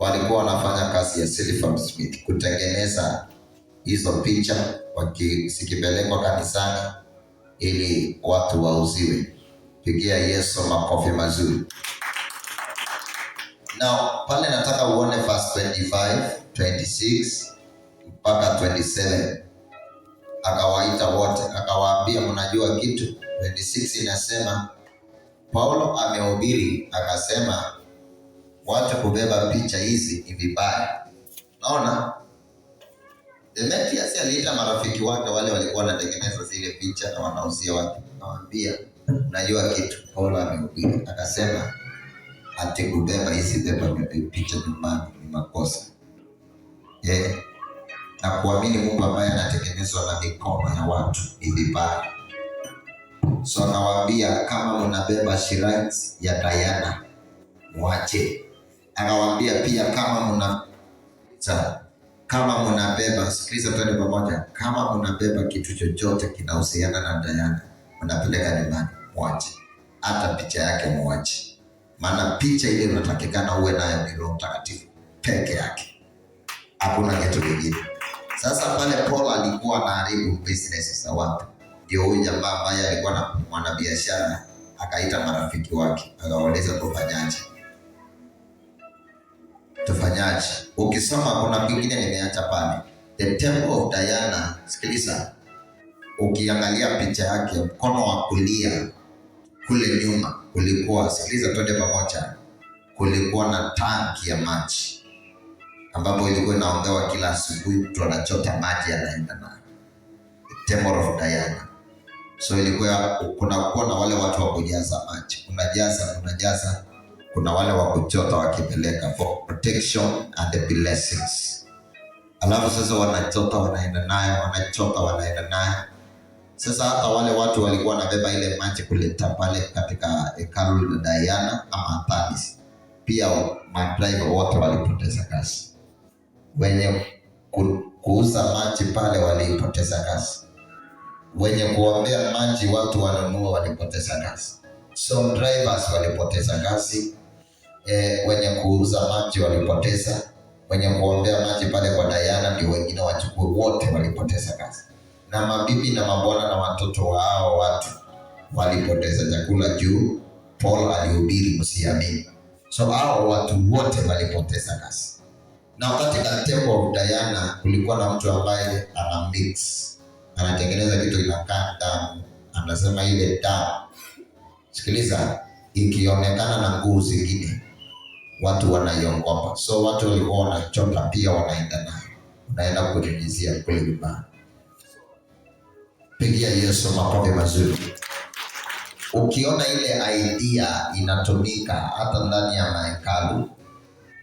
walikuwa wanafanya kazi ya silversmith kutengeneza hizo picha zikipelekwa kanisani ili watu wauziwe. Pigia Yesu makofi mazuri. Now, pale nataka uone verse 25, 26 mpaka 27. Akawaita wote, akawaambia mnajua kitu. 26 inasema Paulo amehubiri akasema watu kubeba picha hizi ni vibaya. Naona Demetrius aliita marafiki wake wale walikuwa wanatengeneza zile picha na wanauzia watu. Nawaambia unajua kitu, Paulo amehubiri akasema ati kubeba hizi picha nyumbani ni makosa. Na kuamini Mungu ambaye anatengenezwa na mikono ya watu ni vibaya. So anawaambia kama mnabeba shrines ya Diana mwache. Anawaambia pia kama mnabeba, sikiliza twende pamoja, kama mnabeba kitu chochote kinahusiana na Diana mnapeleka nyumbani mwache. Hata picha yake mwache. Maana picha ile unatakikana uwe nayo ni Roho Mtakatifu peke yake. Hakuna kitu kingine. Sasa pale Paul alikuwa anaharibu business za watu. Ndio huyu jamaa ambaye alikuwa na mwanabiashara akaita marafiki wake, akawauliza tufanyaje? Ukisoma kuna kingine nimeacha pale. The Temple of Diana, sikiliza. Ukiangalia picha yake mkono wa kulia kule nyuma kulikuwa, sikiliza twende pamoja, kulikuwa na tanki ya maji ambapo ilikuwa inaongewa kila asubuhi mtu anachota maji anaenda na Temple of Diana. So ilikuwa kuna wale watu wa kujaza maji, unajaza, kuna wale wa kuchota wakipeleka for protection and the blessings. Alafu sasa wanachota wanaenda nayo. Sasa hata wale watu walikuwa wanabeba ile maji kuleta pale katika hekalu la Diana ama Artemis. Pia madriver wote walipoteza kazi. Wenye kuuza maji pale walipoteza kazi. Wenye kuombea maji watu wanunua walipoteza kazi. So drivers walipoteza kazi. Wenye kuuza maji walipoteza. Wenye kuombea maji pale kwa Diana ndio wengine wachukue, wote walipoteza kazi. Na mabibi na mabwana na watoto wao watu walipoteza chakula juu Paul alihubiri msiamini. So hao watu wote walipoteza kazi. Na katika Temple of Diana kulikuwa na mtu ambaye ana mix, anatengeneza kitu inakaa damu, anasema ile damu, sikiliza, ikionekana na nguvu zingine watu wanaiogopa. So watu walikuwa wanachota pia wanaenda kunyunyizia kule nyumbani. Pigia Yesu makofi mazuri. Ukiona ile idea inatumika hata ndani ya mahekalu,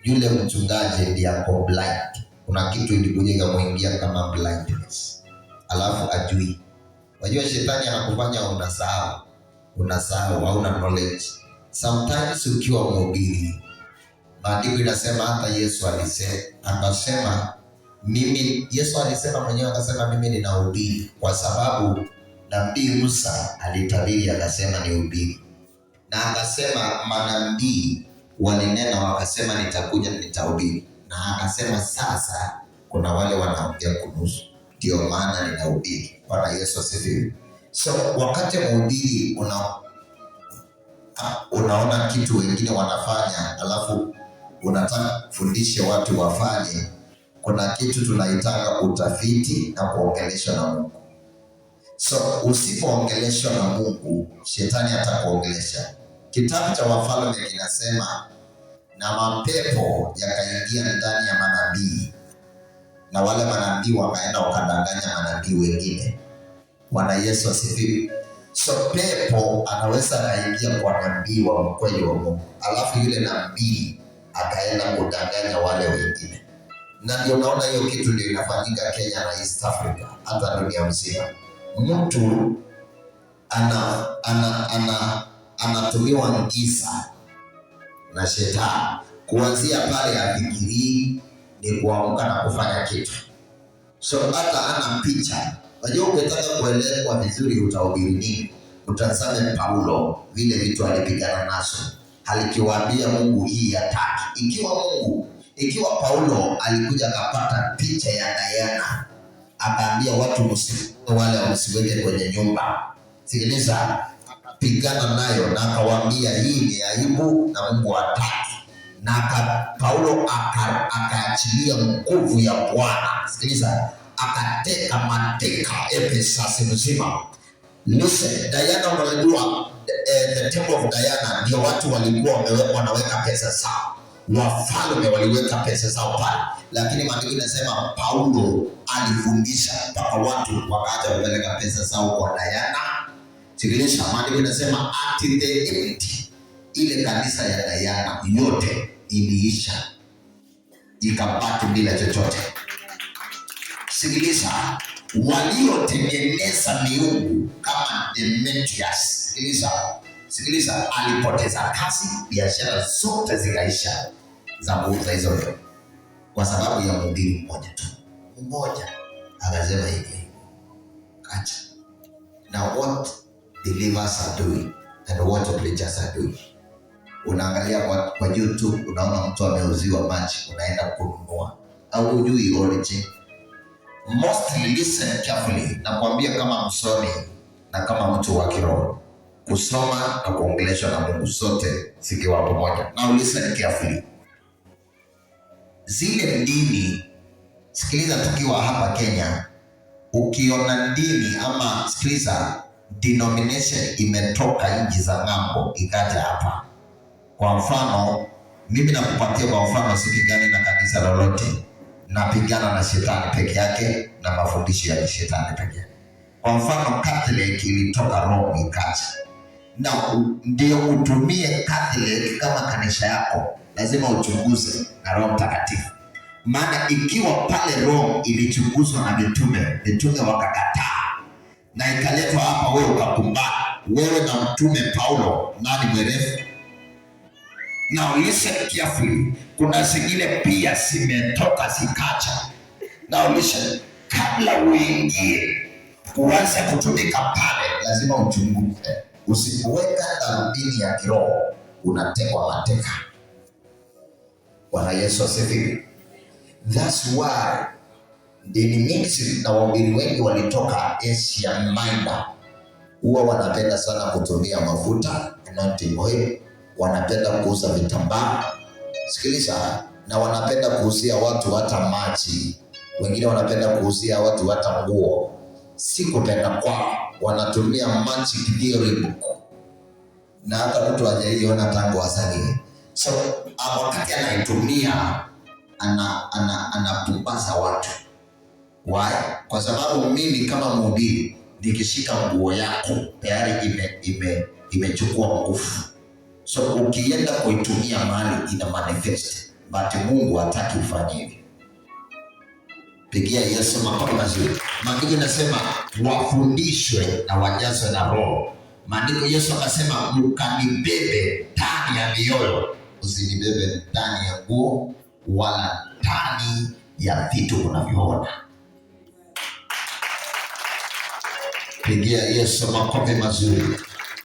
yule mchungaji ndiye ako blind. Kuna kitu ilikuja kumwingia kama blindness. Alafu ajui. Wajua shetani anakufanya unasahau, hauna knowledge. Sometimes ukiwa mhubiri, maandiko inasema hata Yesu akasema Yesu alisema mwenyewe, akasema mimi ninahubiri kwa sababu nabii Musa alitabiri akasema nihubiri. Na akasema manabii walinena wakasema nitakuja nitahubiri. Na akasema sasa kuna wale wanaongea kuhusu, ndio maana ninahubiri. Bwana Yesu asifiwe. So wakati mhubiri unaona kitu wengine wanafanya, alafu unataka kufundisha watu wafanye, kuna kitu tunaitaka utafiti na kuongeleshwa na Mungu. So usipoongeleshwa na Mungu, shetani atakuongelesha. Kitabu cha Wafalme kinasema na mapepo yakaingia ndani ya manabii, na wale manabii wakaenda wakadanganya manabii wengine. Bwana Yesu asifiwe. So pepo anaweza kaingia kwa nabii wa mkweli wa Mungu, alafu yule nabii akaenda kudanganya wale wengine. Na ndio unaona hiyo kitu ndio inafanyika Kenya na East Africa, hata dunia mzima. Mtu anatumiwa ngiza na shetani. Kuanzia pale afikirii ni kuamka na kufanya kitu. So hata ana picha. Wajua ukitaka kuelewa vizuri utahubiri nini? Utazame Paulo vile vitu alipigana nazo. Alikiwaambia Mungu hii hataki. Ikiwa Mungu Ikiwa Paulo alikuja akapata picha ya Diana, akaambia watu wale wasiweke kwenye nyumba. Sikiliza, akapigana nayo na akawaambia hii ni aibu na Mungu hataki. Na Paulo akaachilia nguvu ya Bwana. Sikiliza, akateka mateka Ephesus mzima. Listen, Diana, unajua the temple of Diana ndio watu walikuwa wanaweka pesa zao. Wafalme waliweka pesa zao pale. Lakini maandiko yanasema Paulo alifundisha mpaka watu wakaacha kupeleka pesa zao kwa Diana. Sikiliza, maandiko yanasema at the end ile kanisa ya Diana yote iliisha, ikabaki bila chochote. Sikiliza, waliotengeneza miungu kama Demetrius, sikiliza, alipoteza kazi, biashara zote zikaisha za kuuza hizo, kwa sababu ya mhubiri mmoja tu. Mmoja akasema hivi, acha. Now what believers are doing and what preachers are doing. Unaangalia kwa YouTube, unaona mtu ameuziwa maji, unaenda kununua, au hujui origin. Mostly listen carefully. Nakwambia kama msomi na kama mtu wa kiroho, kusoma na kuongeleshwa na Mungu sote zikiwa pamoja. Now listen carefully. Zile dini, sikiliza, tukiwa hapa Kenya, ukiona dini ama sikiliza, denomination imetoka nchi za ng'ambo ikaja hapa. Kwa mfano, mimi nakupatia kwa mfano, sipigani na kanisa lolote, napigana na shetani peke yake na mafundisho ya shetani peke yake. Kwa mfano, Catholic ilitoka Rome ikaja. Na ndio utumie Catholic kama kanisa yako, lazima uchunguze na Roho Mtakatifu. Maana ikiwa pale Rome ilichunguzwa na mitume wakakataa, na ikaletwa hapa wewe ukakumbana, wewe na mtume Paulo, nani mwerefu? Now listen carefully. Kuna zingine pia zimetoka zikacha. Now listen, kabla uingie uanze kutumika pale, lazima uchunguze. Usipoweka darubini ya kiroho, unatekwa mateka. Bwana Yesu asifiwe. That's why dini mingi na wahubiri wengi walitoka Asia Minor. Huwa wanapenda sana kutumia mafuta, anointing oil, wanapenda kuuza vitambaa. Sikiliza, na wanapenda kuuzia watu hata maji. Wengine wanapenda kuuzia watu hata nguo. Si kupenda kwao, wanatumia magic theory book. Na hata mtu hajaiona tangu asali. So, wakati anaitumia anapumbaza watu. Why? Kwa sababu mimi kama mhubiri nikishika nguo yako tayari imechukua nguvu. So ukienda kuitumia mali ina manifest, but Mungu hataki ufanye hivi. Pigia Yesu makofi mazuri. Maandiko yanasema wafundishwe na wajazwe na Roho. Maandiko Yesu akasema mkanibebe ndani ya mioyo, usinibebe ndani ya nguo wala ndani ya vitu unavyoona. Pigia Yesu makofi mazuri.